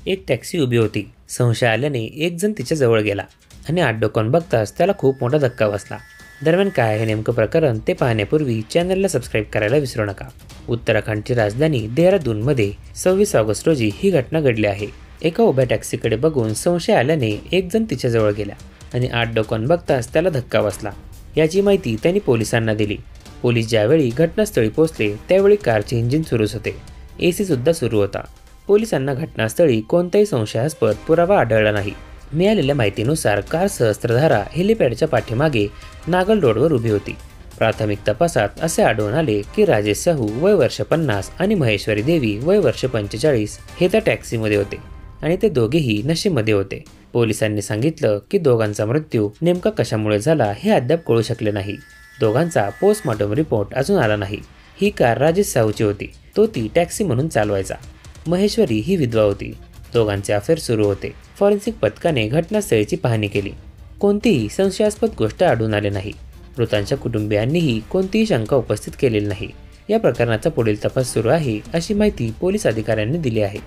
एक टॅक्सी उभी होती. संशय आल्याने एक जण तिच्या जवळ गेला आणि आत डोकावून बघताच त्याला खूप मोठा धक्का बसला. दरम्यान काय आहे नेमकं प्रकरण ते पाहण्यापूर्वी चॅनलला सबस्क्राईब करायला विसरू नका. उत्तराखंडची राजधानी देहरादूनमध्ये 26 ऑगस्ट रोजी ही घटना घडली आहे. एका उभ्या टॅक्सीकडे बघून संशय आल्याने एक जण तिच्या जवळ गेला आणि आत डोकावून बघताच त्याला धक्का बसला. याची माहिती त्यांनी पोलिसांना दिली. पोलीस ज्यावेळी घटनास्थळी पोहोचले त्यावेळी कारचे इंजिन सुरूच होते. AC सुद्धा सुरू होता. पोलिसांना घटनास्थळी कोणताही संशयास्पद पुरावा आढळला नाही. मिळालेल्या माहितीनुसार कार सहस्त्रधारा हेलिपॅडच्या पाठीमागे नागल रोडवर उभी होती. प्राथमिक तपासात असे आढळून आले की राजेश साहू वय वर्ष 50 आणि महेश्वरी देवी वय वर्ष 45 हे त्या टॅक्सीमध्ये होते आणि ते दोघेही नशेमध्ये होते. पोलिसांनी सांगितलं की दोघांचा मृत्यू नेमका कशामुळे झाला हे अद्याप कळू शकले नाही. दोघांचा पोस्टमॉर्टम रिपोर्ट अजून आला नाही. ही कार राजेश साहूची होती. तो ती टॅक्सी म्हणून चालवायचा. महेश्वरी ही विधवा होती. दोघांचे अफेअर सुरू होते. फॉरेन्सिक पथकाने घटनास्थळीची पाहणी केली. कोणतीही संशयास्पद गोष्ट आढळून आली नाही. मृतांच्या कुटुंबियांनीही कोणतीही शंका उपस्थित केलेली नाही. या प्रकरणाचा पुढील तपास सुरू आहे अशी माहिती पोलीस अधिकाऱ्यांनी दिली आहे.